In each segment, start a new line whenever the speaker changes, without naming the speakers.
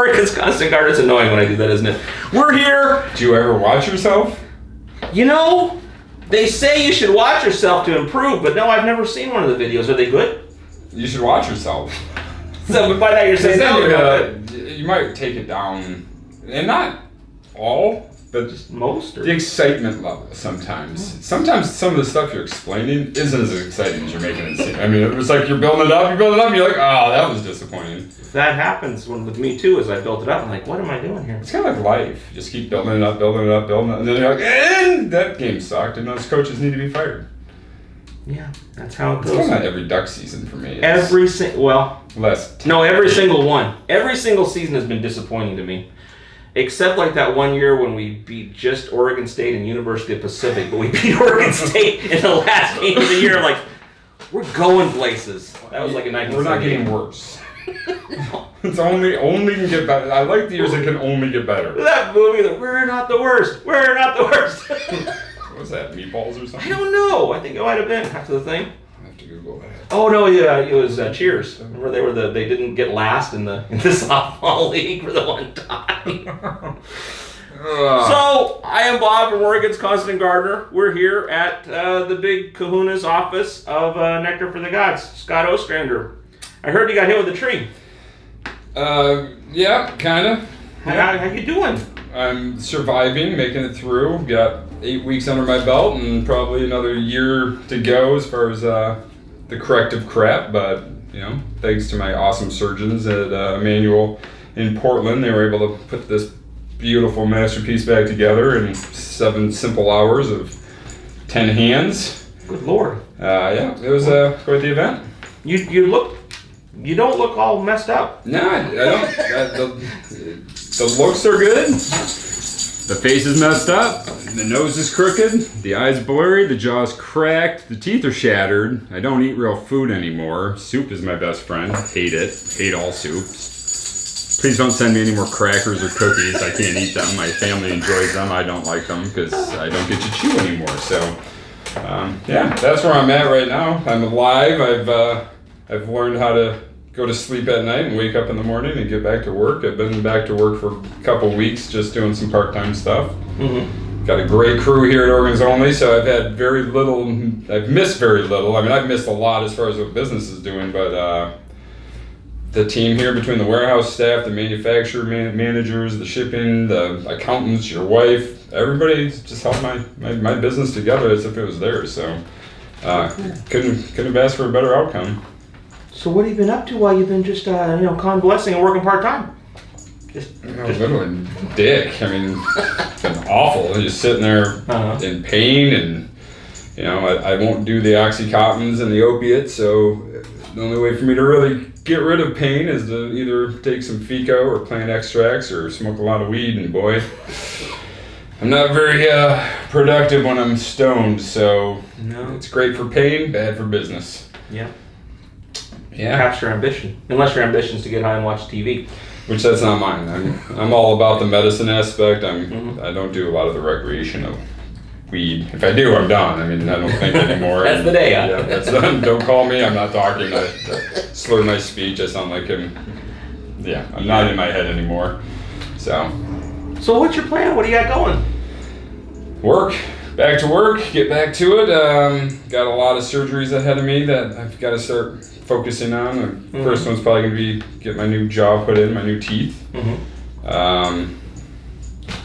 Oregon's Constant Gardener. It's annoying when I do that, isn't it? We're here.
Do you ever watch yourself?
You know, they say you should watch yourself to improve, but no, I've never seen one of the videos. Are they good?
You should watch yourself.
So by that you're saying
you might take it down, and not all, but
just most. Or?
The excitement level sometimes. Sometimes some of the stuff you're explaining isn't as exciting as you're making it seem. I mean, it was like you're building it up, and you're like, oh, that was disappointing.
That happens with me too. As I built it up, I'm like, what am I doing here?
It's kind of like life. You just keep building it up, and then you're like, and that game sucked, and those coaches need to be fired.
Yeah, that's how it goes.
It's kind of every duck season for me.
Every single one. Every single season has been disappointing to me. Except like that one year when we beat just Oregon State and University of Pacific, but we beat Oregon State in the last game of the year. Like, we're going places. That was like a 1978.
We're not getting worse. It's only can get better. I like the years that can only get better.
That movie, we're not the worst. We're not the worst.
What was that, Meatballs or something?
I don't know. I think it might have been after the thing.
I have to Google that.
Oh no, yeah, it was Cheers. Remember they didn't get last in the softball league for the one time. So I am Bob from Oregon's Constant Gardener. We're here at the big Kahuna's office of Nectar for the Gods, Scott Ostrander. I heard you got hit with a tree.
Yeah, kinda.
How you doing?
I'm surviving, making it through. Got 8 weeks under my belt and probably another year to go as far as the corrective crap. But thanks to my awesome surgeons at Emmanuel in Portland, they were able to put this beautiful masterpiece back together in 7 simple hours of 10 hands.
Good Lord.
Yeah, it was quite the event.
You don't look all messed up.
No, I don't. The looks are good. The face is messed up. The nose is crooked. The eye's blurry. The jaw's cracked. The teeth are shattered. I don't eat real food anymore. Soup is my best friend. Hate it. Hate all soups. Please don't send me any more crackers or cookies. I can't eat them. My family enjoys them. I don't like them because I don't get to chew anymore. So, yeah, that's where I'm at right now. I'm alive. I've learned how to go to sleep at night and wake up in the morning and get back to work. I've been back to work for a couple weeks just doing some part-time stuff. Mm-hmm. Got a great crew here at Oregon's Only, so I've missed very little. I mean, I've missed a lot as far as what business is doing, but the team here between the warehouse staff, the manufacturer managers, the shipping, the accountants, your wife, everybody just held my business together as if it was theirs. So couldn't have asked for a better outcome.
So what have you been up to while you've been just convalescing and working part-time?
Literally dick. I mean, it's been awful. I'm just sitting there in pain, and I won't do the Oxycontins and the opiates, so the only way for me to really get rid of pain is to either take some Fico or plant extracts or smoke a lot of weed, and boy, I'm not very productive when I'm stoned, so It's great for pain, bad for business.
Yeah.
Yeah.
Perhaps your ambition, unless your ambition is to get high and watch TV.
Which that's not mine. I'm all about the medicine aspect. I don't do a lot of the recreation of weed. If I do, I'm done. I mean, I don't think anymore.
That's the day, huh?
Yeah, that's done. Don't call me. I'm not talking. I slur my speech. I sound like him. Yeah, I'm not in my head anymore. So
what's your plan? What do you got going?
Work. Back to work. Get back to it. Got a lot of surgeries ahead of me that I've got to start focusing on. The first one's probably going to be get my new jaw put in, my new teeth. Mm-hmm.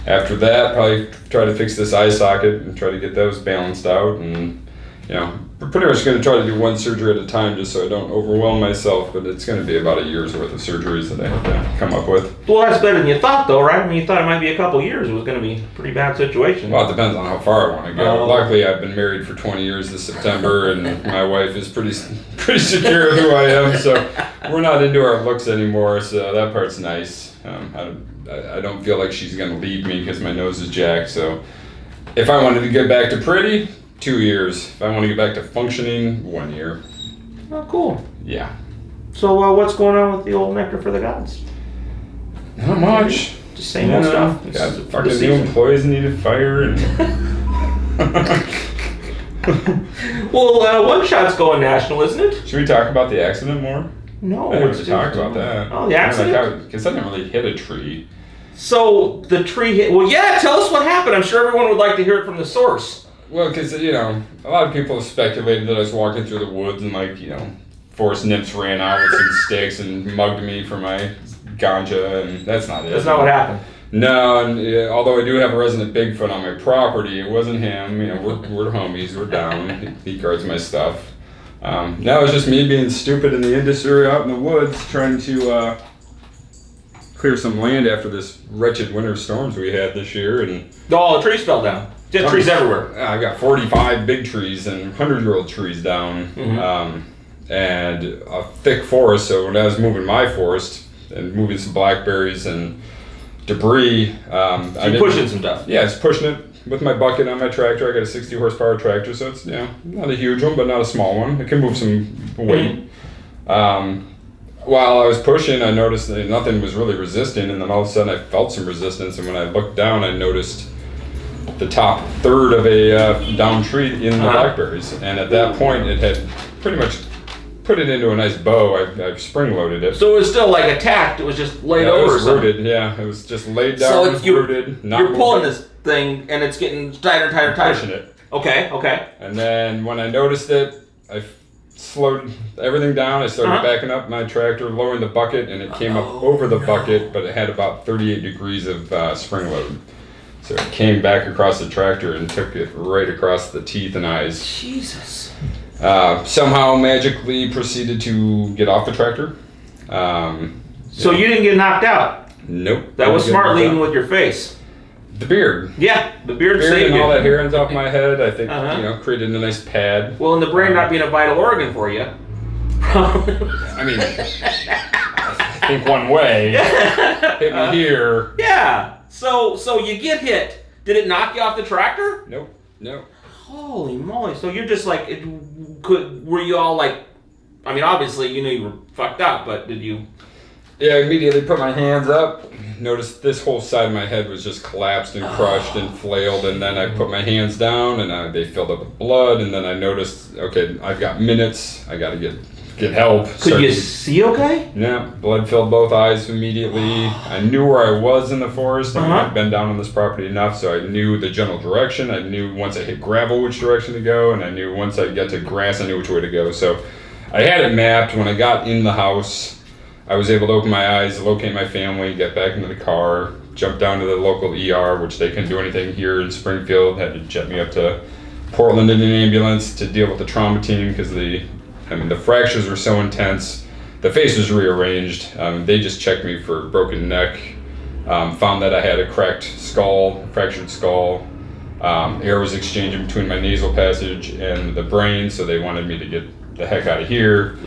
After that, probably try to fix this eye socket and try to get those balanced out. And, we're pretty much going to try to do one surgery at a time just so I don't overwhelm myself. But it's going to be about a year's worth of surgeries that I have to come up with.
Well, that's better than you thought, though, right? I mean, you thought it might be a couple years. It was going to be a pretty bad situation.
Well, it depends on how far I want to go. Luckily, I've been married for 20 years this September, and my wife is pretty secure of who I am. So we're not into our looks anymore, so that part's nice. I don't feel like she's going to leave me because my nose is jacked. So if I wanted to get back to pretty, 2 years. If I want to get back to functioning, 1 year.
Oh, cool.
Yeah.
So what's going on with the old Nectar for the Gods?
Not much.
Just same old stuff.
Got fucking new employees needed fired.
Well, One Shot's going national, isn't it?
Should we talk about the accident more?
No.
I never talked about that.
Oh, the accident?
Because I didn't really hit a tree.
So the tree hit. Well, yeah, tell us what happened. I'm sure everyone would like to hear it from the source.
Well, because, you know, a lot of people have speculated that I was walking through the woods and, like, you know, forest nymphs ran out with some sticks and mugged me for my ganja, and that's not it.
That's not what happened.
No, and although I do have a resident Bigfoot on my property, it wasn't him. You know, we're homies. We're down. He guards my stuff. No, it's just me being stupid in the industry out in the woods trying to clear some land after this wretched winter storms we had this year. And
all the trees fell down. Just trees everywhere.
I've got 45 big trees and 100-year-old trees down, and a thick forest. So when I was moving my forest and moving some blackberries and debris,
You're pushing some stuff.
Yeah, it's pushing it with my bucket on my tractor. I got a 60 horsepower tractor, so it's, you know, not a huge one, but not a small one. It can move some weight. While I was pushing, I noticed that nothing was really resisting, and then all of a sudden I felt some resistance, and when I looked down, I noticed the top third of a down tree in the blackberries, and at that point it had pretty much put it into a nice bow. I spring-loaded it.
So it was still like attacked, it was just laid over
it
or
was
something?
rooted, yeah. It was just laid down, rooted, not
You're pulling
moving.
this thing, and it's getting tighter, tighter, tighter.
Pushing it.
Okay.
And then when I noticed it, I slowed everything down. I started backing up my tractor, lowering the bucket, and it came up over the bucket, but it had about 38 degrees of spring load. So it came back across the tractor and took it right across the teeth and eyes.
Jesus.
Somehow magically proceeded to get off the tractor.
So you didn't get knocked out?
Nope.
That was smart leading with your face.
The beard.
Yeah, the beard saved
and
you.
all that hair on top of my head, I think, you know, created a nice pad.
Well, and the brain not being a vital organ for you.
I mean, I think one way. Hit me here.
Yeah. So you get hit. Did it knock you off the tractor?
Nope.
Holy moly. So you're just like, were you all like, I mean, obviously you knew you were fucked up, but did you?
Yeah, I immediately put my hands up. Noticed this whole side of my head was just collapsed and crushed and flailed, and then I put my hands down and they filled up with blood, and then I noticed, okay, I've got minutes. I got to get help.
Could you see okay?
Yeah, blood filled both eyes immediately. I knew where I was in the forest. I mean, I'd been down on this property enough, so I knew the general direction. I knew once I hit gravel which direction to go, and I knew once I got to grass, I knew which way to go. So I had it mapped. When I got in the house, I was able to open my eyes, locate my family, get back into the car, jump down to the local ER, which they couldn't do anything here in Springfield. Had to jet me up to Portland in an ambulance to deal with the trauma team because the fractures were so intense. The face was rearranged. They just checked me for broken neck, found that I had a cracked skull, fractured skull. Air was exchanging between my nasal passage and the brain, so they wanted me to get the heck out of here,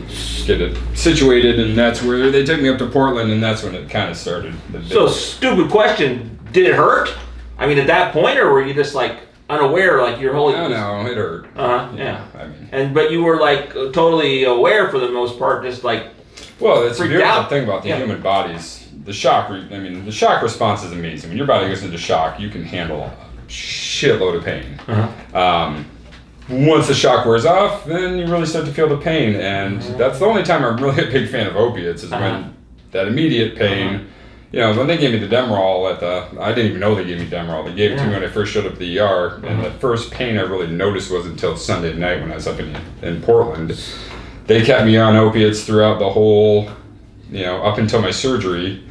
get it situated, and that's where they took me up to Portland, and that's when it kind of started.
So, stupid question, did it hurt? I mean, at that point, or were you just like unaware, like you're holding?
No, it hurt.
Yeah.
I mean,
but you were like totally aware for the most part, just like.
Well, that's the
freaked
beautiful
out.
thing about the human bodies. The shock response is amazing. When your body goes into shock, you can handle a shitload of pain. Once the shock wears off, then you really start to feel the pain, and that's the only time I'm really a big fan of opiates is when that immediate pain. You know, when they gave me the Demerol I didn't even know they gave me Demerol. They gave it to me when I first showed up at the ER, and the first pain I really noticed was until Sunday night when I was up in Portland. They kept me on opiates throughout the whole, you know, up until my surgery.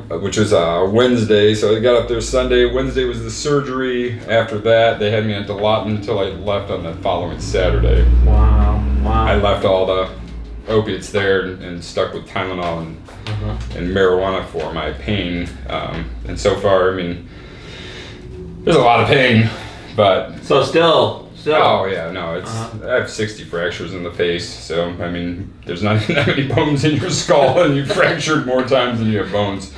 Which was Wednesday, so I got up there Sunday. Wednesday was the surgery. After that, they had me on Dilaudid until I left on the following Saturday.
Wow.
I left all the opiates there and stuck with Tylenol and marijuana for my pain. And so far, I mean, there's a lot of pain, but...
So still...
Oh yeah, no, it's I have 60 fractures in the face, so I mean, there's not even that many bones in your skull, and you've fractured more times than you have bones.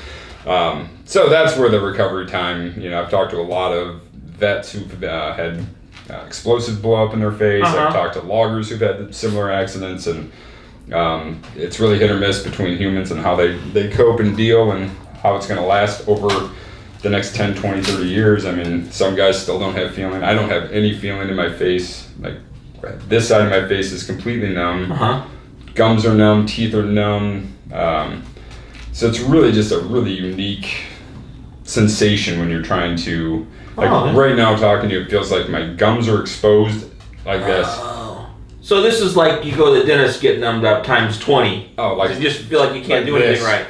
So that's where the recovery time. You know, I've talked to a lot of vets who've had explosives blow up in their face. I've talked to loggers who've had similar accidents, and it's really hit or miss between humans and how they cope and deal, and how it's going to last over the next 10, 20, 30 years. I mean, some guys still don't have feeling. I don't have any feeling in my face. Like, this side of my face is completely numb. gums are numb, teeth are numb. So it's really just a really unique sensation when you're trying to, right now talking to you, it feels like my gums are exposed like this.
So this is like you go to the dentist, get numbed up times 20.
Oh, like
you just feel like you can't do anything right.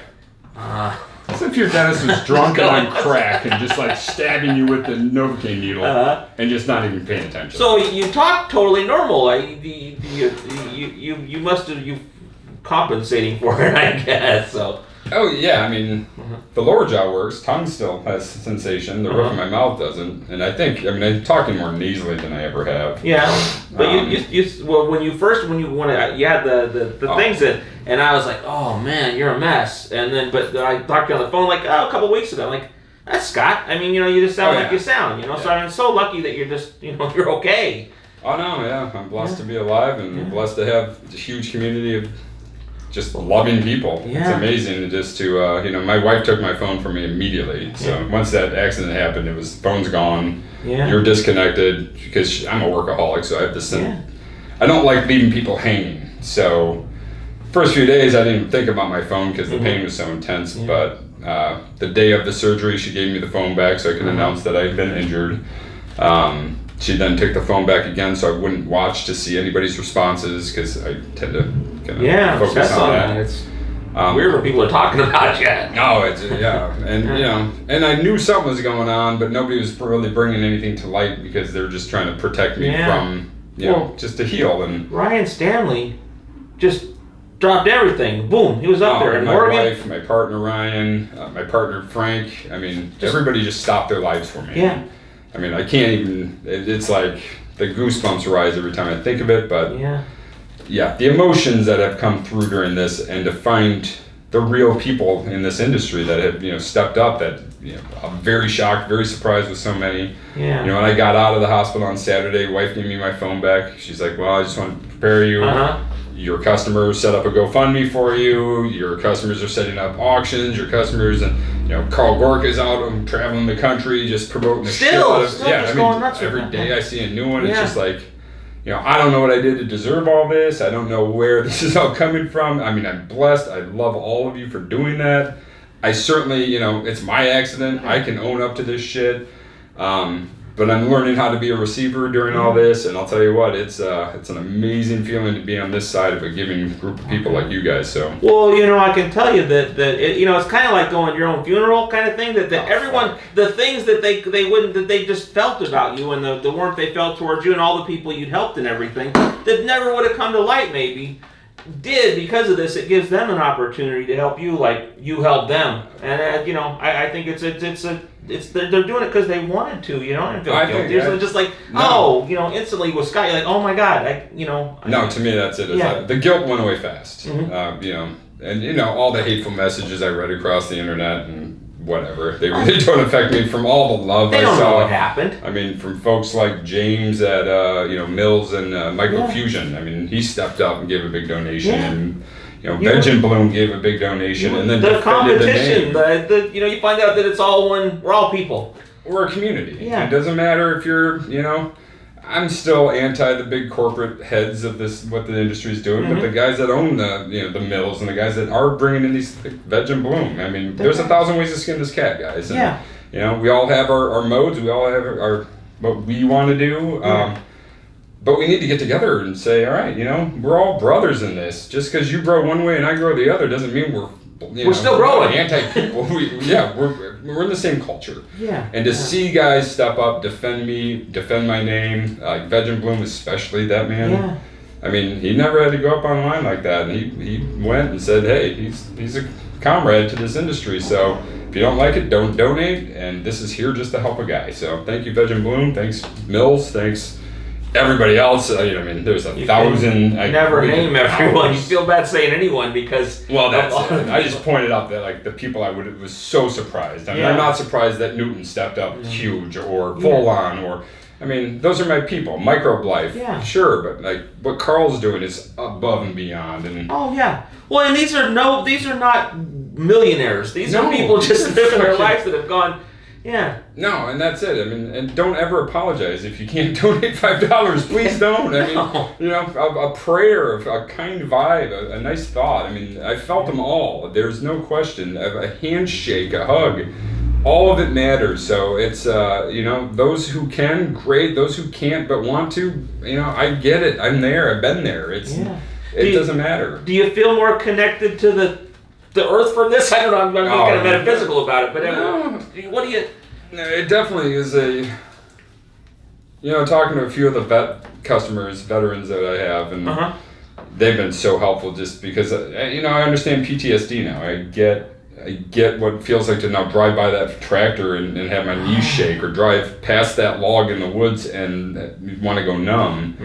As if your dentist was drunk and on crack and just like stabbing you with the Novocaine needle and just not even paying attention.
So you talk totally normal. You must have compensating for it, I guess. So.
Oh yeah, I mean, the lower jaw works. Tongue still has sensation. The roof of my mouth doesn't. And I think, I'm talking more nasally than I ever have.
Yeah, but when you had the things in, and I was like, oh man, you're a mess. And then, but I talked to you on the phone like a couple weeks ago. I'm like, that's Scott. I mean, you just sound like you sound. So I'm so lucky that you're just, you're okay.
Oh no, yeah, I'm blessed to be alive and blessed to have a huge community of just loving people.
Yeah.
It's amazing just to, my wife took my phone from me immediately. So once that accident happened, the phone's gone. Yeah. You're disconnected because I'm a workaholic, so I have this thing. I don't like leaving people hanging. So first few days, I didn't think about my phone because the pain was so intense. Yeah. But the day of the surgery, she gave me the phone back so I could announce that I'd been injured. She then took the phone back again so I wouldn't watch to see anybody's responses because I tend to kind of focus on that.
It's weird when people are talking about you.
No, it's and and I knew something was going on, but nobody was really bringing anything to light because they were just trying to protect me from just to heal. And
Ryan Stanley just dropped everything. Boom, he was up there. And
my wife, my partner Ryan, my partner Frank. Everybody just stopped their lives for me.
Yeah.
I can't even, it's like the goosebumps rise every time I think of it, but the emotions that have come through during this and to find the real people in this industry that have, stepped up that, I'm very shocked, very surprised with so many. Yeah. When I got out of the hospital on Saturday, wife gave me my phone back. She's like, well, I just want to prepare you. Your customers set up a GoFundMe for you. Your customers are setting up auctions. Your customers and Carl Gorka's out traveling the country just promoting the shit out of
going nuts
every day I see a new one. It's just like I don't know what I did to deserve all this. I don't know where this is all coming from. I'm blessed. I love all of you for doing that. I certainly it's my accident. I can own up to this shit. But I'm learning how to be a receiver during all this, and I'll tell you what, it's an amazing feeling to be on this side of a giving group of people like you guys. So
well, I can tell you that it's kind of like going to your own funeral kind of thing. That everyone, the things that they just felt about you, and the warmth they felt towards you, and all the people you'd helped and everything, that never would have come to light maybe. Did because of this, it gives them an opportunity to help you like you helped them, and I think they're doing it because they wanted to, and feel guilty. It's just like instantly with Scott, you're like, oh my god,
No, to me that's it. Like, the guilt went away fast, and all the hateful messages I read across the internet and whatever, they really don't affect me. From all the love
they
I
don't
saw,
know what happened.
From folks like James at Mills and Microfusion. He stepped up and gave a big donation, and Veg and Bloom gave a big donation, and then
the competition. You find out that it's all one. We're all people.
We're a community. Yeah. It doesn't matter if you're I'm still anti the big corporate heads of this, what the industry is doing, but the guys that own the mills and the guys that are bringing in these Veg and Bloom. There's 1,000 ways to skin this cat, guys. And, we all have our modes. We all have our what we want to do. But we need to get together and say, all right, we're all brothers in this. Just because you grow one way and I grow the other doesn't mean we're still growing. Anti-people. We're in the same culture. Yeah. And to see guys step up, defend me, defend my name, like Veg and Bloom especially, that man. Yeah. He never had to go up online like that. And he went and said, hey, he's a comrade to this industry. So if you don't like it, don't donate. And this is here just to help a guy. So thank you, Veg and Bloom. Thanks, Mills. Thanks, everybody else. There's 1,000.
I never name everyone. You feel bad saying anyone because.
Well, that's it. I just pointed out that the people I was so surprised. I'm not surprised that Newton stepped up huge or full on or. Those are my people. Microblife, sure, but what Carl's doing is above and beyond. And
well, and these are not millionaires. These are people just living their lives that have gone. Yeah.
No, and that's it. I mean, and don't ever apologize if you can't donate $5. Please don't. I mean, a prayer, a kind vibe, a nice thought. I mean, I felt them all. There's no question. A handshake, a hug, all of it matters. So it's those who can, great. Those who can't but want to, I get it. I'm there. I've been there. It doesn't matter. Do
you feel more connected to the earth from this? I don't know. I'm kind of metaphysical about it, but what do you?
It definitely is talking to a few of the veterans that I have, and they've been so helpful just because, I understand PTSD now. I get what it feels like to now drive by that tractor and have my knees shake, or drive past that log in the woods and want to go numb.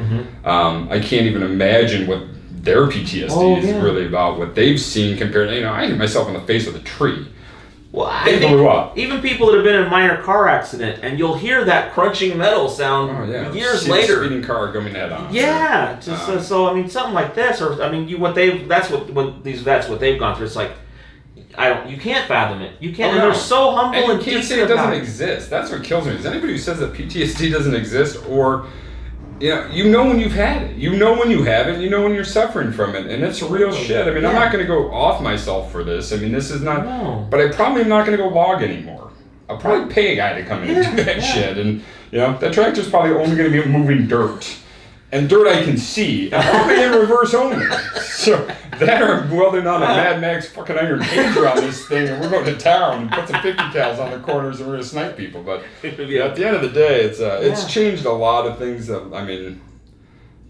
I can't even imagine what their PTSD is really about, what they've seen compared to, I hit myself in the face with a tree.
Well, I think even people that have been in a minor car accident, and you'll hear that crunching metal sound years later.
Speeding car coming head on.
Yeah, so I mean, something like this, or I mean, what these vets, what they've gone through. It's like, you can't fathom it. You can't. And they're so humble and
you can't say it doesn't exist. That's what kills me. Is anybody who says that PTSD doesn't exist, or when you've had it. You know when you have it. You know when you're suffering from it, and it's real shit. I mean, I'm not going to go off myself for this. I mean, this is not. No. But I probably am not going to go log anymore. I'll probably pay a guy to come in and do that shit, and that tractor's probably only going to be moving dirt, and dirt I can see, and probably in reverse only. So that, or I'm welding on a Mad Max fucking iron cage around this thing, and we're going to town and put some 50 cals on the corners, and we're going to snipe people. But at the end of the day, it's changed a lot of things. I mean,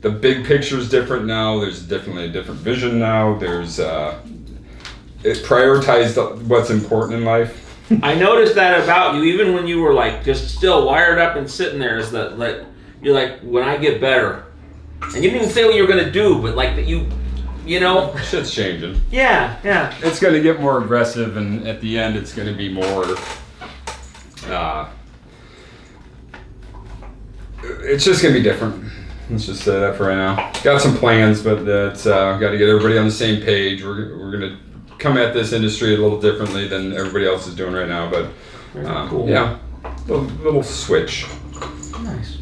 the big picture's different now. There's definitely a different vision now. There's it prioritized what's important in life.
I noticed that about you, even when you were like just still wired up and sitting there, is that you're like, when I get better, and you didn't even say what you were gonna do, but like that you know,
shit's changing.
Yeah.
It's gonna get more aggressive, and at the end, it's gonna be more. It's just gonna be different. Let's just say that for right now. Got some plans, but it's got to get everybody on the same page. We're gonna come at this industry a little differently than everybody else is doing right now, but
cool.
little switch.
Nice.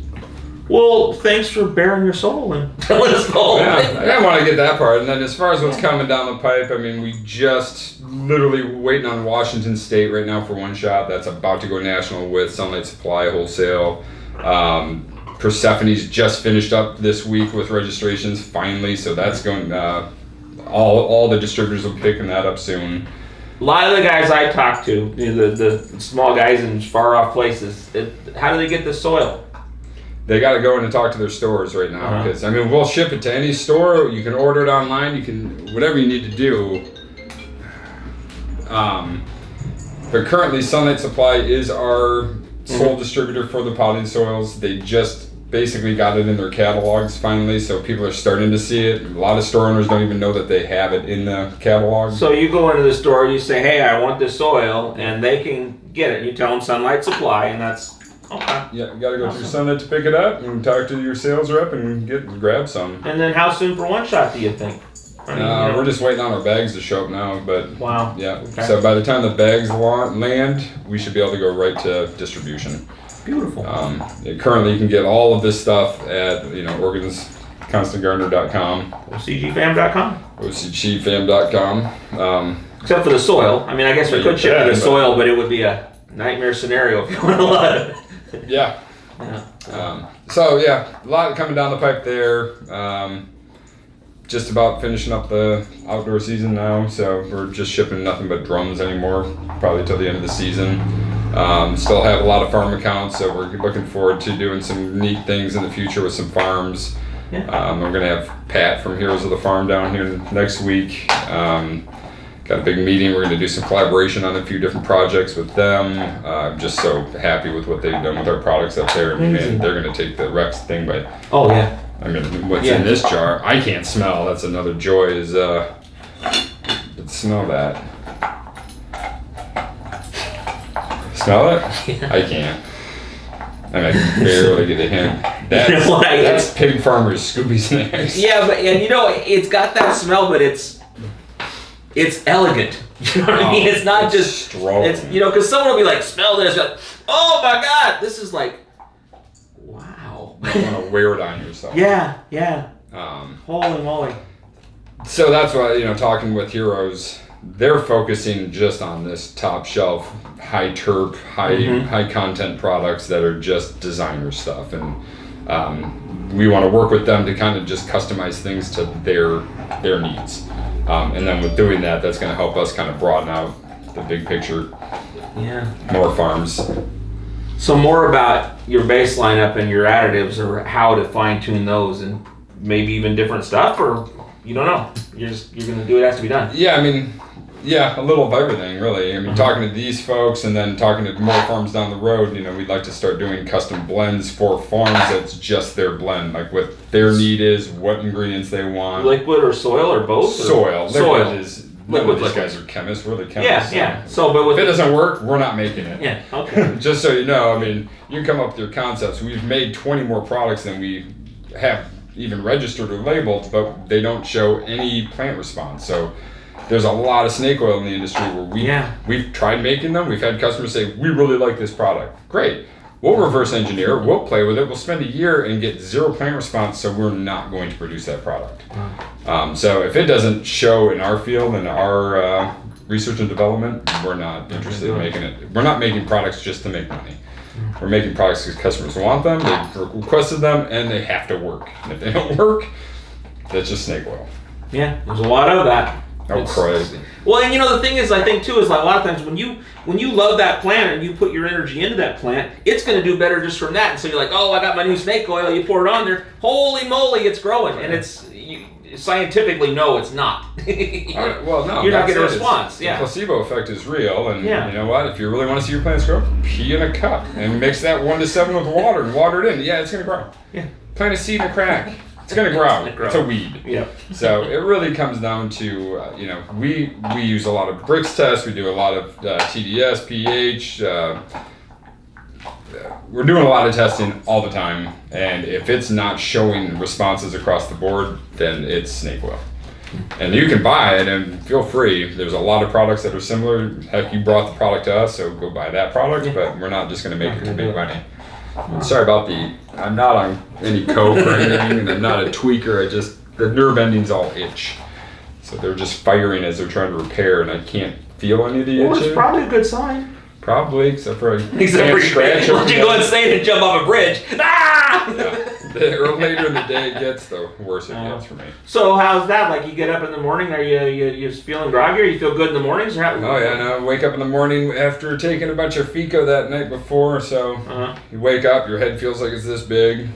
Well, thanks for bearing your soul and telling us all.
Yeah, I want to get that part. And then as far as what's coming down the pipe, I mean, we just literally waiting on Washington State right now for one shop that's about to go national with Sunlight Supply Wholesale. Persephone's just finished up this week with registrations finally, so that's going. All the distributors will be picking that up soon.
A lot of the guys I talk to, the small guys in far off places, how do they get the soil?
They got to go in and talk to their stores right now, because I mean, we'll ship it to any store. You can order it online. You can whatever you need to do. But currently, Sunlight Supply is our sole distributor for the potting soils. They just basically got it in their catalogs finally, so people are starting to see it. A lot of store owners don't even know that they have it in the catalog.
So you go into the store and you say, hey, I want this soil, and they can get it. You tell them Sunlight Supply, and that's okay.
Yeah, you got to go through Sunlight to pick it up and talk to your sales rep and grab some.
And then how soon for one shot do you think?
I mean, we're just waiting on our bags to show up now, but
wow.
Yeah. Okay. So by the time the bags land, we should be able to go right to distribution.
Beautiful.
Currently, you can get all of this stuff at organsconstantgardener.com,
OCGFAM.com,
OCGFAM.com.
Except for the soil. I mean, I guess we could ship you the soil, but it would be a nightmare scenario if you want to let it.
Yeah. So yeah, a lot coming down the pipe there. Just about finishing up the outdoor season now, so we're just shipping nothing but drums anymore, probably till the end of the season. Still have a lot of farm accounts, so we're looking forward to doing some neat things in the future with some farms. Yeah. We're going to have Pat from Heroes of the Farm down here next week. Got a big meeting. We're going to do some collaboration on a few different projects with them. I'm just so happy with what they've done with our products up there. And they're going to take the Rex thing by...
Oh, yeah.
I mean, what's in this jar, I can't smell. That's another joy is, smell that. Smell it? Yeah. I can't. I mean, I can barely get a hint. That's Pig Farmer's Scooby Snacks.
Yeah, but and it's got that smell, but it's it's elegant. You know what I mean? It's not just
strong.
It's because someone will be like, smell this. Like, oh my God, this is like, wow.
You want to wear it on yourself.
Yeah. Holy moly.
So that's why talking with Heroes, they're focusing just on this top shelf, high terp, high content products that are just designer stuff, and we want to work with them to kind of just customize things to their needs. And then with doing that, that's going to help us kind of broaden out the big picture.
Yeah.
More farms.
So more about your base lineup and your additives, or how to fine tune those, and maybe even different stuff, or you don't know. You're going to do what has to be done.
Yeah, I mean, a little of everything, really. I mean, talking to these folks and then talking to more farms down the road, we'd like to start doing custom blends for farms that's just their blend, like what their need is, what ingredients they want.
Liquid or soil or both?
Soil.
Soil.
Liquid. These guys are chemists. We're the chemists.
Yeah. So, but
if it doesn't work, we're not making it.
Yeah. Okay.
Just so you know, I mean, you can come up with your concepts. We've made 20 more products than we have even registered or labeled, but they don't show any plant response. So there's a lot of snake oil in the industry where we've tried making them. We've had customers say, we really like this product. Great. We'll reverse engineer. We'll play with it. We'll spend a year and get 0 plant response, so we're not going to produce that product. So if it doesn't show in our field and our research and development, we're not interested in making it. We're not making products just to make money. We're making products because customers want them, they requested them, and they have to work. And if they don't work, that's just snake oil.
Yeah, there's a lot of that.
Oh, crazy.
Well, and the thing is, I think too, is like a lot of times when you love that plant and you put your energy into that plant, it's going to do better just from that. And so you're like, oh, I got my new snake oil. You pour it on there. Holy moly, it's growing. And it's scientifically, no, it's not.
Well, no,
you're not getting a response.
The placebo effect is real, and
you
know what? If you really want to see your plants grow, pee in a cup and mix that 1 to 7 with water and water it in. Yeah, it's going to grow.
Yeah.
Plant a seed in a crack. It's going to grow. It's a weed.
Yeah.
So it really comes down to, we use a lot of Brix tests. We do a lot of TDS, pH. We're doing a lot of testing all the time. And if it's not showing responses across the board, then it's snake oil. And you can buy it and feel free. There's a lot of products that are similar. Heck, you brought the product to us, so go buy that product. But we're not just going to make it to make money. Sorry about I'm not on any coke or anything, and I'm not a tweaker. The nerve endings all itch. So they're just firing as they're trying to repair, and I can't feel any of the itching.
Well, it's probably a good sign.
Probably, except for
scratch. Once you go insane and jump off a bridge. Ah!
Yeah. The later in the day it gets, the worse it gets for me.
So how's that? Like, you get up in the morning, are you feeling groggy, or you feel good in the mornings? Or
Oh yeah, no. Wake up in the morning after taking a bunch of Fico that night before, so you wake up, your head feels like it's this big.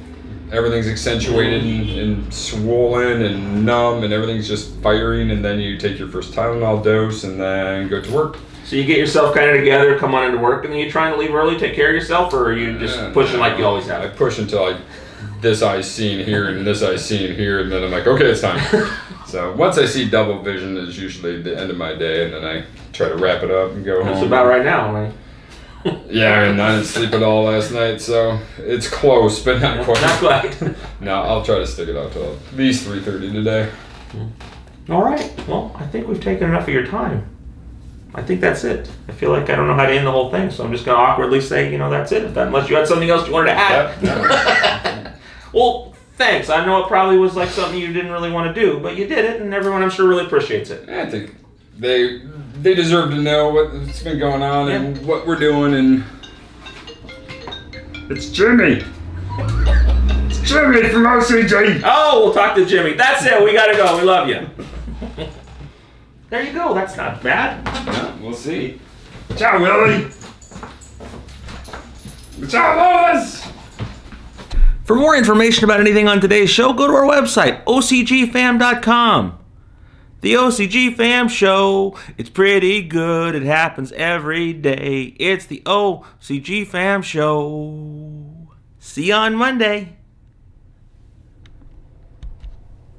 Everything's accentuated and swollen and numb, and everything's just firing, and then you take your first Tylenol dose and then go to work.
So you get yourself kind of together, come on into work, and then you trying to leave early, take care of yourself, or are you just pushing like you always have?
I push until this eye's seen here and this eye's seen here, and then I'm like, okay, it's time. So once I see double vision is usually the end of my day, and then I try to wrap it up and go home.
That's about right now, right?
Yeah, and I didn't sleep at all last night, so it's close, but not quite.
Not quite.
No, I'll try to stick it out till at least 3:30 today.
All right. Well, I think we've taken enough of your time. I think that's it. I feel like I don't know how to end the whole thing, so I'm just going to awkwardly say, that's it. Unless you had something else you wanted to add.
Yep.
Well, thanks. I know it probably was like something you didn't really want to do, but you did it, and everyone, I'm sure, really appreciates it.
I think they deserve to know what's been going on and what we're doing. And it's Jimmy. It's Jimmy from OCG.
Oh, we'll talk to Jimmy. That's it. We got to go. We love you. There you go. That's not bad.
Yeah, we'll see. Ciao, Willie. Ciao, Lois.
For more information about anything on today's show, go to our website, OCGFAM.com. The OCGFAM Show, it's pretty good. It happens every day. It's the OCGFAM Show. See you on Monday.